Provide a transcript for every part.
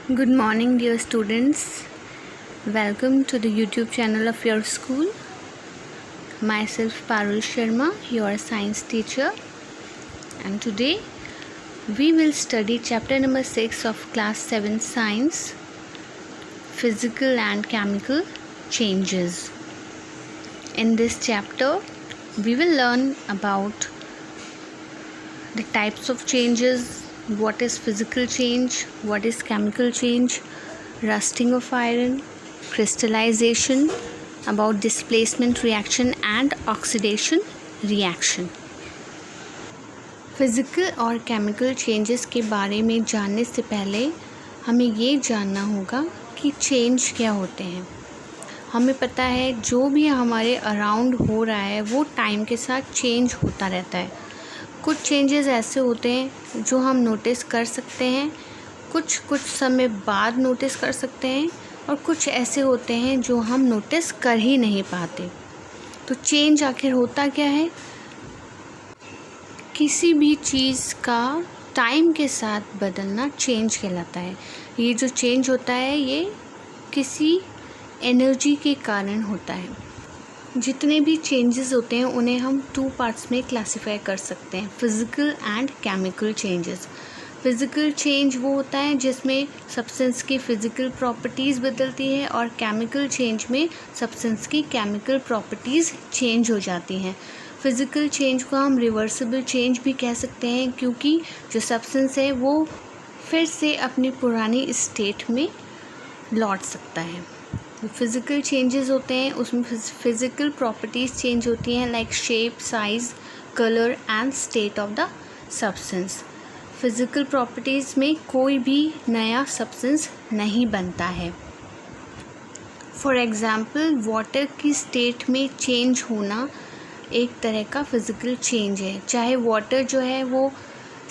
Good morning, dear students. Welcome to the YouTube channel of your school. Myself, Parul Sharma, your science teacher. And today, we will study chapter number 6 of class 7 science, physical and chemical changes. In this chapter, we will learn about the types of changes, what is physical change, what is chemical change, rusting of iron, crystallization, about displacement reaction and oxidation reaction. Physical और chemical changes के बारे में जानने से पहले हमें ये जानना होगा कि चेंज क्या होते हैं। हमें पता है जो भी हमारे अराउंड हो रहा है वो टाइम के साथ चेंज होता रहता है। कुछ चेंजेस ऐसे होते हैं जो हम नोटिस कर सकते हैं, कुछ समय बाद नोटिस कर सकते हैं, और कुछ ऐसे होते हैं जो हम नोटिस कर ही नहीं पाते। तो चेंज आखिर होता क्या है? किसी भी चीज़ का टाइम के साथ बदलना चेंज कहलाता है। ये जो चेंज होता है ये किसी एनर्जी के कारण होता है। जितने भी चेंजेस होते हैं उन्हें हम 2 पार्ट्स में क्लासिफाई कर सकते हैं, physical and chemical changes. Physical change वो होता है जिसमें सब्सटेंस की फ़िज़िकल प्रॉपर्टीज़ बदलती है, और केमिकल चेंज में सब्सटेंस की केमिकल प्रॉपर्टीज़ चेंज हो जाती हैं। फ़िज़िकल चेंज को हम रिवर्सिबल चेंज भी कह सकते हैं, क्योंकि जो सब्सटेंस है वो फिर से अपनी पुरानी स्टेट में लौट सकता है। फिज़िकल चेंजेस होते हैं उसमें फ़िज़िकल प्रॉपर्टीज़ चेंज होती हैं, like shape, size, colour and state of the substance. Physical properties में कोई भी नया सब्सटेंस नहीं बनता है। फॉर एग्ज़ाम्पल, वाटर की स्टेट में चेंज होना एक तरह का फ़िज़िकल चेंज है। चाहे वाटर जो है वो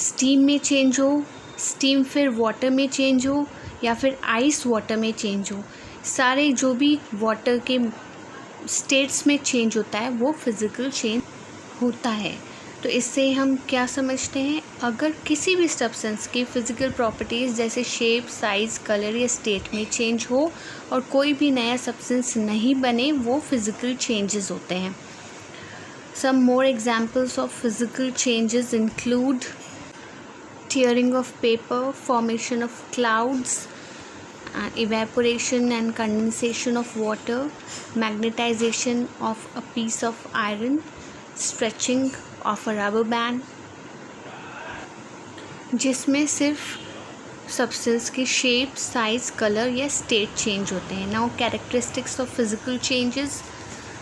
स्टीम में चेंज हो, स्टीम फिर वाटर में चेंज हो, या फिर आइस वाटर में चेंज हो, सारे जो भी वाटर के स्टेट्स में चेंज होता है वो फिज़िकल चेंज होता है। तो इससे हम क्या समझते हैं? अगर किसी भी सब्सटेंस की फ़िज़िकल प्रॉपर्टीज़ जैसे शेप, साइज़, कलर या स्टेट में चेंज हो और कोई भी नया सब्सटेंस नहीं बने, वो फिज़िकल चेंजेस होते हैं। Some more examples of physical changes include tearing of paper, formation of clouds, evaporation and condensation of water, magnetization of a piece of iron, stretching of a rubber band, जिसमें सिर्फ substance की shape, size, colour या state change होते हैं। Now characteristics of physical changes: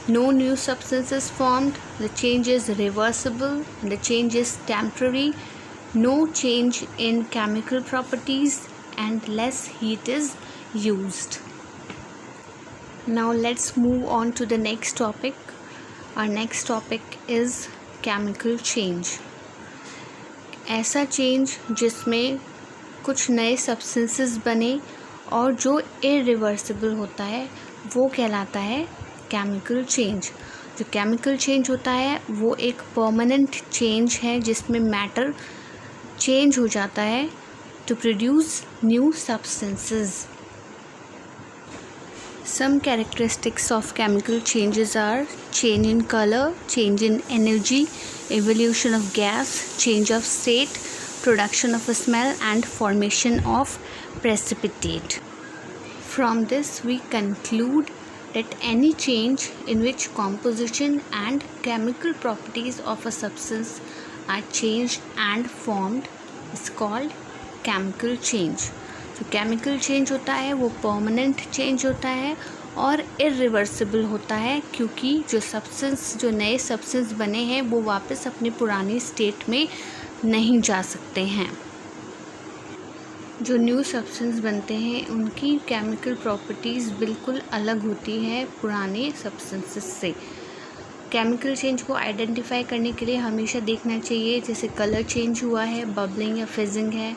no new substance is formed, the change is reversible, the change is temporary, no change in chemical properties, and less heat is used. Now let's move on to the next topic. Our next topic is chemical change. ऐसा change जिसमें कुछ नए substances बने और जो irreversible होता है वो कहलाता है केमिकल चेंज। जो केमिकल चेंज होता है वो एक परमानेंट चेंज है जिसमें मैटर चेंज हो जाता है to produce new substances. Some characteristics of chemical changes are change in color, change in energy, evolution of gas, change of state, production of a smell, and formation of precipitate. From this we conclude that any change in which composition and chemical properties of a substance are changed and formed is called chemical change. जो chemical change होता है वो permanent change होता है और irreversible होता है, क्योंकि जो नए सब्सटेंस बने हैं वो वापस अपनी पुरानी स्टेट में नहीं जा सकते हैं। जो न्यू सब्सटेंस बनते हैं उनकी केमिकल प्रॉपर्टीज़ बिल्कुल अलग होती है पुराने सब्सटेंसेस से। केमिकल चेंज को आइडेंटिफाई करने के लिए हमेशा देखना चाहिए, जैसे कलर चेंज हुआ है, बबलिंग या फिजिंग है,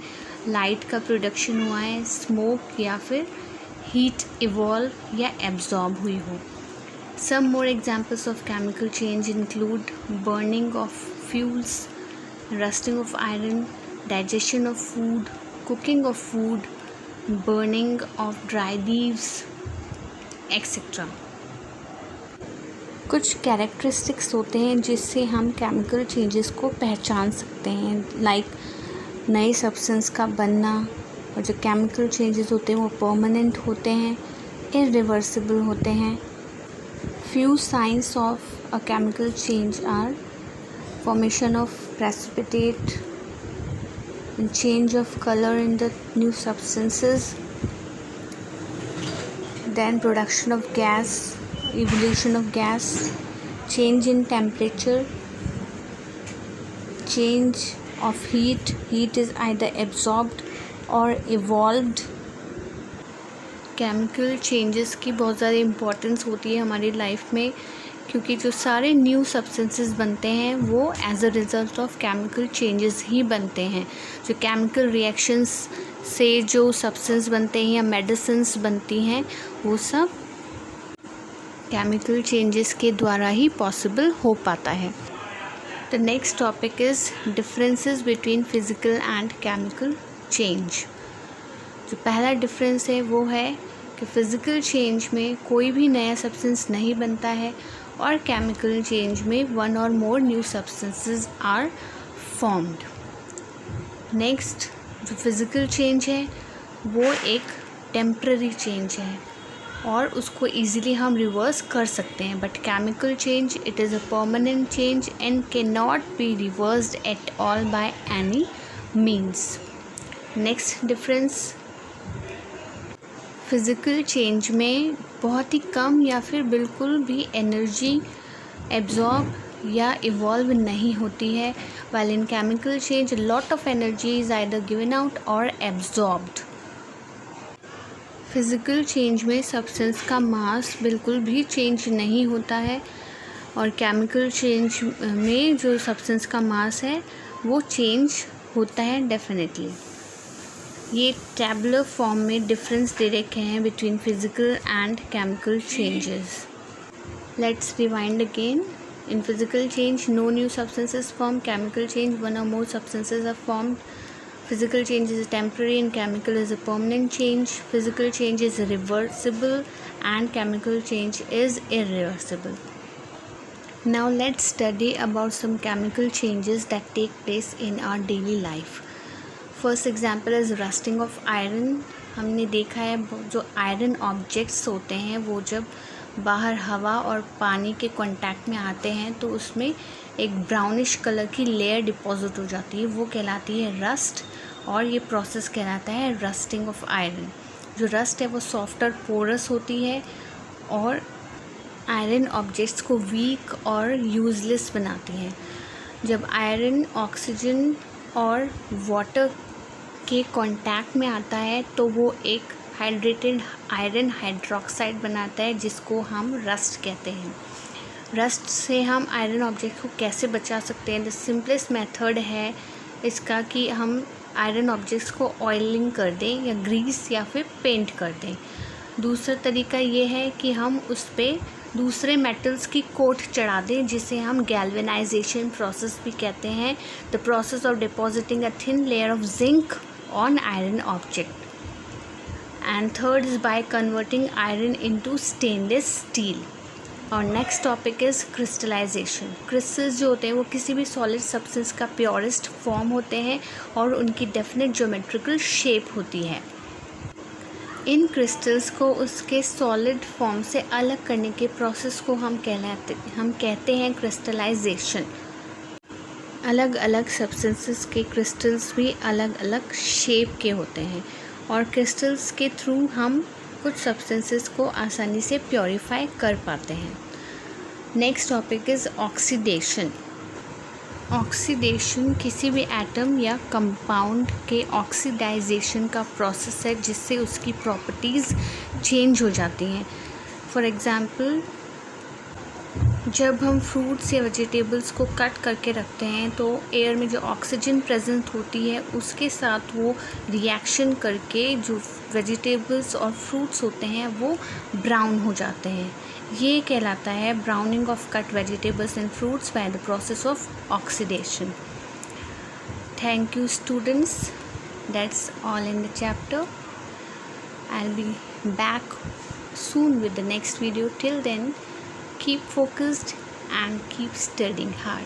लाइट का प्रोडक्शन हुआ है, स्मोक या फिर हीट इवॉल्व या एब्जॉर्ब हुई हो। Some more examples of chemical change include burning of fuels, rusting of iron, digestion of food, cooking of food, burning of dry leaves, etc. कुछ कैरेक्टरिस्टिक्स होते हैं जिससे हम केमिकल चेंजेस को पहचान सकते हैं, लाइक नए सब्सटेंस का बनना, और जो केमिकल चेंजेस होते हैं वो परमानेंट होते हैं, इरिवर्सिबल होते हैं. Few signs of a chemical change are formation of precipitate and change of color in the new substances, then production of gas, evolution of gas, change in temperature, change of heat is either absorbed or evolved. Chemical changes की बहुत ज़्यादा importance होती है हमारी life में, क्योंकि जो सारे न्यू सब्सटेंसेस बनते हैं वो as a result of chemical changes ही बनते हैं. जो केमिकल रिएक्शंस से जो सब्सटेंस बनते हैं या मेडिसिन्स बनती हैं वो सब केमिकल चेंजेस के द्वारा ही पॉसिबल हो पाता है. The next topic is differences between physical and chemical change. जो पहला डिफरेंस है वो है कि फ़िज़िकल चेंज में कोई भी नया सब्सटेंस नहीं बनता है और केमिकल चेंज में वन और more new substances are formed. Next, जो फिज़िकल चेंज है वो एक टेम्पररी चेंज है और उसको ईज़िली हम रिवर्स कर सकते हैं, but chemical change it is a permanent change and can not be reversed at all by any means. Next difference, physical change में बहुत ही कम या फिर बिल्कुल भी एनर्जी एब्जॉर्ब या इवॉल्व नहीं होती है, while in chemical change a lot of energy is either given out or absorbed. Physical change में सब्सटेंस का मास बिल्कुल भी चेंज नहीं होता है और केमिकल चेंज में जो सब्सटेंस का मास है वो चेंज होता है डेफिनेटली. ये टैबुलर फॉर्म में डिफरेंस दे रखे हैं between physical and chemical changes. Let's rewind again. In physical change no new substances form. Chemical change one और more substances are formed. Physical change is temporary and chemical is a permanent change. Physical change is reversible and chemical change is irreversible. Now let's study about some chemical changes that take place in our daily life. First example is rusting of iron. हमने देखा है जो iron objects होते हैं वो जब बाहर हवा और पानी के कांटेक्ट में आते हैं तो उसमें एक ब्राउनिश कलर की लेयर डिपॉजिट हो जाती है, वो कहलाती है रस्ट, और ये प्रोसेस कहलाता है रस्टिंग ऑफ आयरन. जो रस्ट है वो सॉफ्ट और पोरस होती है और आयरन ऑब्जेक्ट्स को वीक और यूजलेस बनाती है. जब आयरन ऑक्सीजन और वाटर के कांटेक्ट में आता है तो वो एक हाइड्रेटेड आयरन हाइड्रोक्साइड बनाता है जिसको हम रस्ट कहते हैं. रस्ट से हम आयरन ऑब्जेक्ट को कैसे बचा सकते हैं? द सिंपलेस्ट मेथड है इसका कि हम आयरन ऑब्जेक्ट्स को ऑयलिंग कर दें या ग्रीस या फिर पेंट कर दें. दूसरा तरीका ये है कि हम उस पर दूसरे मेटल्स की कोट चढ़ा दें जिसे हम गैल्वेनाइजेशन प्रोसेस भी कहते हैं. The process of depositing a thin layer of zinc on iron object. And third is by converting iron into stainless steel. और next topic is crystallisation. Crystals जो होते हैं वो किसी भी सॉलिड सब्सटेंस का प्योरेस्ट फॉर्म होते हैं और उनकी डेफिनेट ज्योमेट्रिकल शेप होती है. इन क्रिस्टल्स को उसके सॉलिड फॉर्म से अलग करने के प्रोसेस को हम कहते हैं क्रिस्टलाइजेशन. अलग अलग सब्सटेंसेस के क्रिस्टल्स भी अलग अलग शेप के होते हैं और क्रिस्टल्स के थ्रू हम कुछ सब्सटेंसेस को आसानी से प्योरीफाई कर पाते हैं. Next topic is oxidation. Oxidation किसी भी एटम या कंपाउंड के ऑक्सीडाइजेशन का प्रोसेस है जिससे उसकी प्रॉपर्टीज़ चेंज हो जाती हैं. फॉर एग्ज़ाम्पल, जब हम फ्रूट्स या वेजिटेबल्स को कट करके रखते हैं तो एयर में जो ऑक्सीजन प्रेजेंट होती है उसके साथ वो रिएक्शन करके जो वेजिटेबल्स और फ्रूट्स होते हैं वो ब्राउन हो जाते हैं. ये कहलाता है browning of cut vegetables and fruits by the process of oxidation. Thank you students. That's all in the chapter. I'll be back soon with the next video. Till then, keep focused and keep studying hard.